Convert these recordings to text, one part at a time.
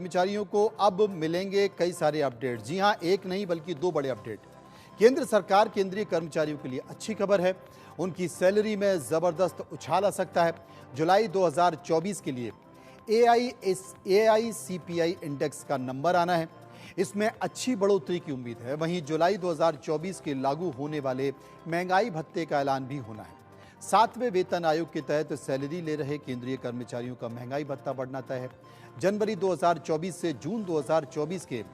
कर्मचारियों को अब मिलेंगे कई सारे अपडेट। जी हां, एक नहीं बल्कि दो बड़े अपडेट। केंद्र सरकार केंद्रीय कर्मचारियों के लिए अच्छी खबर है। उनकी सैलरी में जबरदस्त उछाल आ सकता है। जुलाई 2024 के लिए एआईसीपीआई इंडेक्स का नंबर आना है। इसमें अच्छी बढ़ोतरी की उम्मीद है। वहीं जुलाई 2024 के लागू होने वाले महंगाई भत्ते का ऐलान भी होना है। 7वें वेतन आयोग के तहत सैलरी ले रहे केंद्रीय कर्मचारियों का महंगाई भत्ता बढ़ना तय है। जनवरी 2024 से जून 2024 के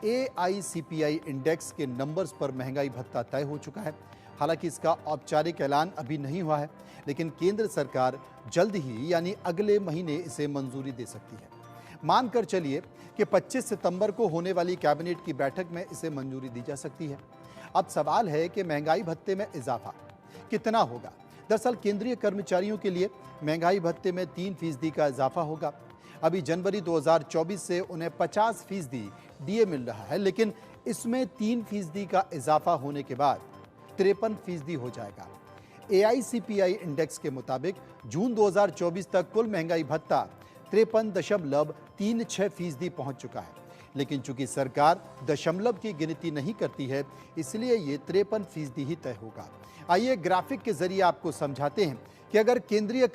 एआईसीपीआई इंडेक्स के नंबर्स पर महंगाई भत्ता तय हो चुका है। हालांकि इसका औपचारिक ऐलान अभी नहीं हुआ है, लेकिन केंद्र सरकार जल्द ही यानी अगले महीने इसे मंजूरी दे सकती है। मानकर चलिए कि 25 सितंबर को होने वाली कैबिनेट की बैठक में इसे मंजूरी दी जा सकती है। अब सवाल है कि महंगाई भत्ते में इजाफा कितना होगा। दरअसल केंद्रीय कर्मचारियों के लिए महंगाई भत्ते में 3% का इजाफा होगा। अभी जनवरी 2024 से उन्हें 50% डीए मिल रहा है, लेकिन इसमें 3% का इजाफा होने के बाद 53% हो जाएगा। एआईसीपीआई इंडेक्स के मुताबिक जून 2024 तक कुल महंगाई भत्ता 53.36% पहुंच चुका है, लेकिन चूंकि सरकार दशमलव की गिनती नहीं करती है, इसलिए ये 53% ही तय होगा। आइए ग्राफिक के जरिए आपको समझाते हैं कि अगर केंद्रीय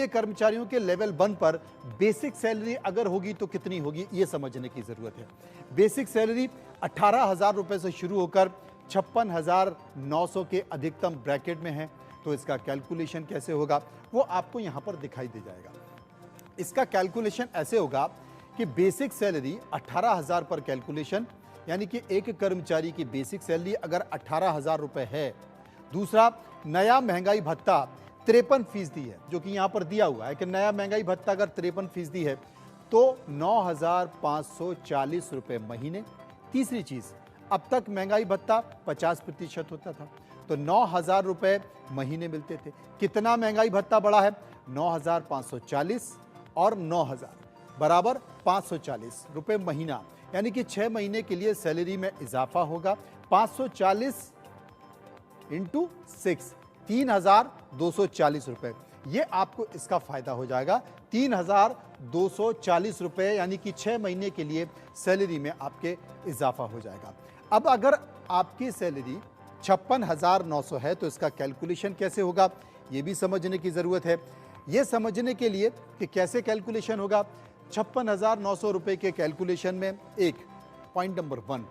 कर्मचारियों के लेवल 1 पर बेसिक सैलरी अगर होगी तो कितनी होगी, ये समझने की जरूरत है। बेसिक सैलरी 18,000 रुपए से शुरू होकर 56,900 के अधिकतम ब्रैकेट में है, तो इसका कैलकुलेशन कैसे होगा वो आपको यहां पर दिखाई दे जाएगा। इसका कैलकुलेशन ऐसे होगा कि बेसिक सैलरी 18,000 पर कैलकुलेशन, यानी कि एक कर्मचारी की बेसिक सैलरी अगर 18,000 रुपए है। दूसरा, नया महंगाई भत्ता 53% है, जो कि यहां पर दिया हुआ है कि नया महंगाई भत्ता अगर 53% है तो 9,540 रुपए महीने। तीसरी चीज, अब तक महंगाई भत्ता 50% होता था, तो 9,000 रुपए महीने मिलते थे। कितना महंगाई भत्ता बढ़ा है? 9,540 और 9,000 बराबर 540 रुपए महीना, यानी कि 6 महीने के लिए सैलरी में इजाफा होगा। 540 इंटू 6, 3,240 रुपए। ये आपको इसका फायदा हो जाएगा। 3,240 रुपए, यानी कि 6 महीने के लिए सैलरी में आपके इजाफा हो जाएगा। अब अगर आपकी सैलरी 56,900 है तो इसका कैलकुलेशन कैसे होगा, ये भी समझने की जरूरत है। ये समझने के लिए कि कैसे कैलकुलेशन होगा, 56,900 रुपए के कैलकुलेशन में एक पॉइंट नंबर 1,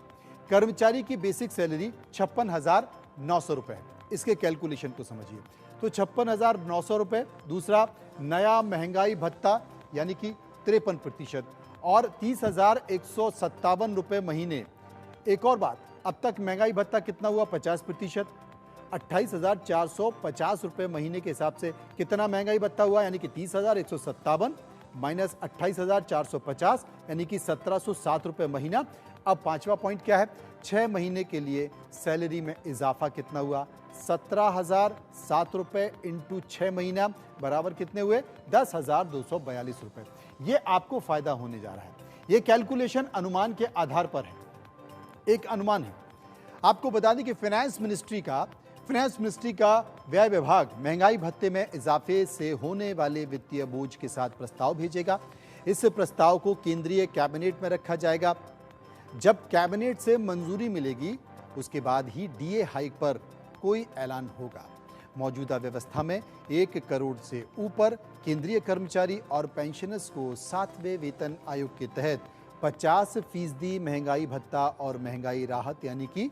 कर्मचारी की बेसिक सैलरी 56,900 रुपए है। इसके कैलकुलेशन को समझिए। तो 56,900 रुपए। दूसरा, नया महंगाई भत्ता यानी कि 53% और 30,157 रुपए महीने। एक और बात, अब तक महंगाई भत्ता कितना हुआ? 50%। 28,450 रुपए महीने के हिसाब से कितना महंगाई भत्ता हुआ, यानी कि 30,157 माइनस 28,450, यानी कि 1,707 रुपए महीना। अब पांचवा पॉइंट क्या है? 6 महीने के लिए सैलरी में इजाफा कितना हुआ? 17,007 रुपए इंटू 6 महीना बराबर कितने हुए? 10,242 रुपए। ये आपको फायदा होने जा रहा है। ये कैलकुलेशन अनुमान के आधार पर है, एक अनुमान है। आपको बता दें कि फाइनेंस मिनिस्ट्री का व्यय विभाग महंगाई भत्ते में इजाफे से होने वाले वित्तीय बोझ के साथ प्रस्ताव भेजेगा। इस प्रस्ताव को केंद्रीय कैबिनेट में रखा जाएगा। जब कैबिनेट से मंजूरी मिलेगी उसके बाद ही डीए हाइक पर कोई ऐलान होगा। मौजूदा व्यवस्था में 1 करोड़ से ऊपर केंद्रीय कर्मचारी और पेंशनर्स को 7वें वेतन आयोग के तहत 50% महंगाई भत्ता और महंगाई राहत यानी कि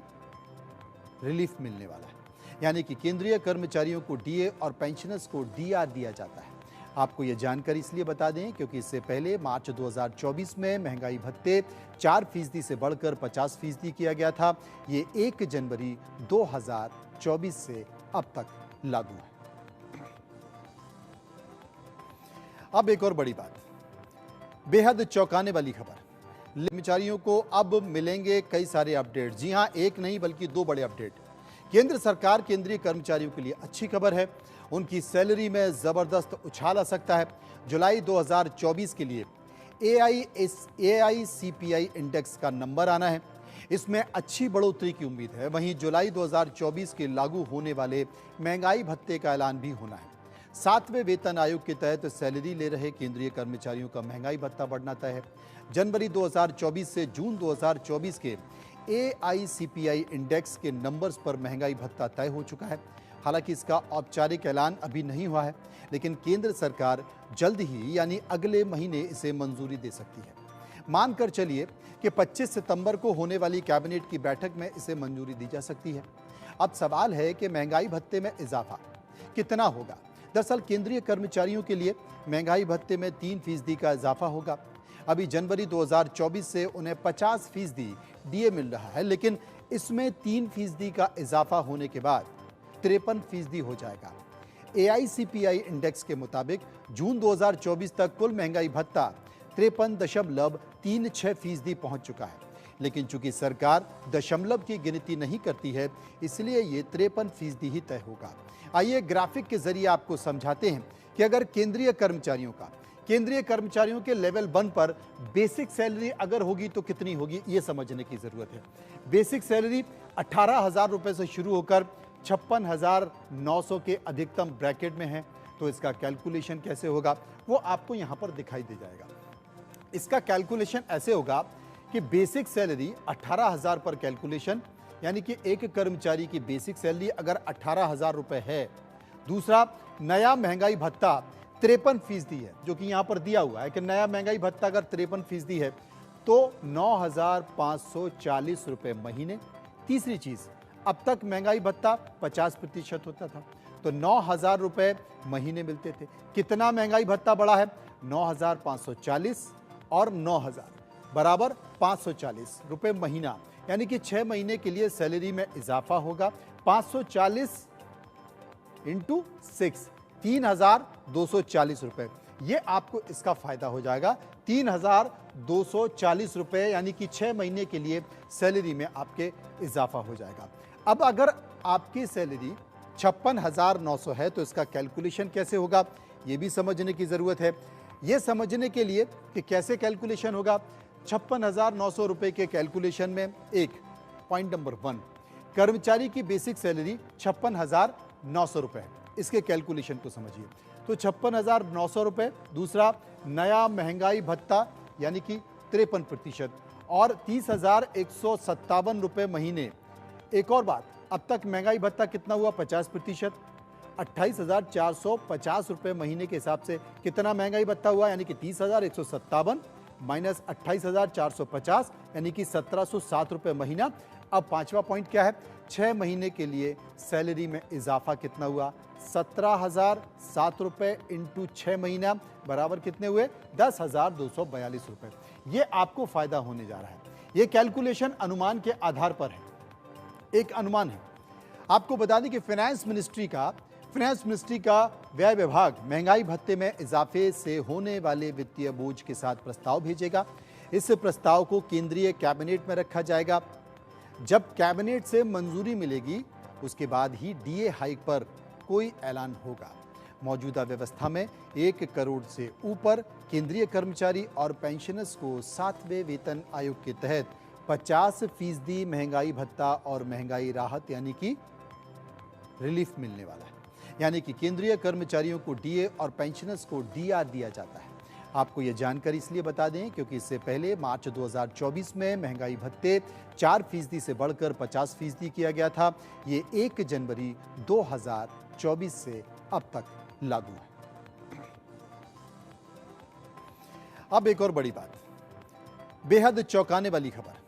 रिलीफ मिलने वाला है। यानी कि केंद्रीय कर्मचारियों को डीए और पेंशनर्स को डीआर दिया जाता है। आपको यह जानकारी इसलिए बता दें क्योंकि इससे पहले मार्च 2024 में महंगाई भत्ते 4% से बढ़कर 50% किया गया था। ये 1 जनवरी 2024 से अब तक लागू है। अब एक और बड़ी बात, बेहद चौंकाने वाली खबर। कर्मचारियों को अब मिलेंगे कई सारे अपडेट। जी हां, एक नहीं बल्कि दो बड़े अपडेट। केंद्र सरकार केंद्रीय कर्मचारियों के लिए अच्छी खबर है। उनकी सैलरी में जबरदस्त उछाल आ सकता है। जुलाई 2024 के लिए एआईसीपीआई इंडेक्स का नंबर आना है। इसमें अच्छी बढ़ोतरी की उम्मीद है। वहीं जुलाई 2024 के लागू होने वाले महंगाई भत्ते का ऐलान भी होना है। सातवें वेतन आयोग के तहत सैलरी ले रहे केंद्रीय कर्मचारियों का महंगाई भत्ता बढ़ना तय है। जनवरी 2024 से जून 2024 के AICPI इंडेक्स के नंबर्स पर महंगाई भत्ता तय हो चुका है। हालांकि इसका औपचारिक ऐलान अभी नहीं हुआ है, लेकिन केंद्र सरकार जल्द ही यानी अगले महीने इसे मंजूरी दे सकती है। मानकर चलिए कि 25 सितंबर को होने वाली कैबिनेट की बैठक में इसे मंजूरी दी जा सकती है। अब सवाल है कि महंगाई भत्ते में इजाफा कितना होगा। दरअसल केंद्रीय कर्मचारियों के लिए महंगाई भत्ते में 3% का इजाफा होगा। अभी जनवरी 2024 से उन्हें 50% डीए मिल रहा है, लेकिन इसमें 3% का इजाफा होने के बाद 53% हो जाएगा। AICPI इंडेक्स के मुताबिक जून 2024 तक कुल महंगाई भत्ता 53.36% पहुंच चुका है, लेकिन चूंकि सरकार दशमलव की गिनती नहीं करती है, इसलिए ये 53% ही तय होगा। आइए ग्राफिक के जरिए आपको समझाते हैं कि अगर केंद्रीय कर्मचारियों के लेवल 1 पर बेसिक सैलरी अगर होगी तो कितनी होगी, ये समझने की जरूरत है। बेसिक सैलरी 18,000 रुपए से शुरू होकर 56,900 के अधिकतम ब्रैकेट में है, तो इसका कैलकुलेशन कैसे होगा वो आपको यहां पर दिखाई दे जाएगा। इसका कैलकुलेशन ऐसे होगा कि बेसिक सैलरी 18,000 पर कैलकुलेशन, यानी कि एक कर्मचारी की बेसिक सैलरी अगर 18,000 रुपए है। दूसरा, नया महंगाई भत्ता 53% है, जो कि यहां पर दिया हुआ है कि नया महंगाई भत्ता अगर 53% है तो 9,540 रुपए महीने। तीसरी चीज, अब तक महंगाई भत्ता 50% होता था, तो 9,000 रुपए महीने मिलते थे। कितना महंगाई भत्ता बढ़ा है? 9,540 और 9,000 बराबर 540 रुपए महीना, यानी कि 6 महीने के लिए सैलरी में इजाफा होगा। 540 इंटू 6, 3,240 रुपए। ये आपको इसका फायदा हो जाएगा 3,240 रुपए, यानी कि 6 महीने के लिए सैलरी में आपके इजाफा हो जाएगा। अब अगर आपकी सैलरी 56,900 है तो इसका कैलकुलेशन कैसे होगा, ये भी समझने की जरूरत है। ये समझने के लिए कि कैसे कैलकुलेशन होगा, 56,900 रुपए के कैलकुलेशन में एक पॉइंट नंबर 1, कर्मचारी की बेसिक सैलरी 56,900 रुपए है, इसके कैलकुलेशन को समझिए। तो 56,900 रुपए। दूसरा, नया महंगाई भत्ता यानी कि 53% और 30,157 रुपए महीने। एक और बात, अब तक महंगाई भत्ता कितना हुआ? 50%, 28,450 रुपए महीने के हिसाब से कितना महंगाई भत्ता हुआ, यानी कि 30,157 माइनस 28,450, यानी कि 1,707 रुपए महीना। अब पांचवा पॉइंट क्या है? 6 महीने के लिए सैलरी में इजाफा कितना हुआ? 17,007 रुपए इंटू 6 महीना बराबर कितने हुए? 10,242 रुपए। ये आपको फायदा होने जा रहा है। ये कैलकुलेशन अनुमान के आधार पर है, एक अनुमान है। आपको बता दें कि फाइनेंस मिनिस्ट्री का व्यय विभाग महंगाई भत्ते में इजाफे से होने वाले वित्तीय बोझ के साथ प्रस्ताव भेजेगा। इस प्रस्ताव को केंद्रीय कैबिनेट में रखा जाएगा। जब कैबिनेट से मंजूरी मिलेगी उसके बाद ही डीए हाइक पर कोई ऐलान होगा। मौजूदा व्यवस्था में 1 करोड़ से ऊपर केंद्रीय कर्मचारी और पेंशनर्स को 7वें वेतन आयोग के तहत 50% महंगाई भत्ता और महंगाई राहत यानी कि रिलीफ मिलने वाला है। यानी कि केंद्रीय कर्मचारियों को डीए और पेंशनर्स को डीआर दिया जाता है। आपको यह जानकारी इसलिए बता दें क्योंकि इससे पहले मार्च 2024 में महंगाई भत्ते 4% से बढ़कर 50% किया गया था। ये 1 जनवरी 2024 से अब तक लागू है। अब एक और बड़ी बात, बेहद चौंकाने वाली खबर।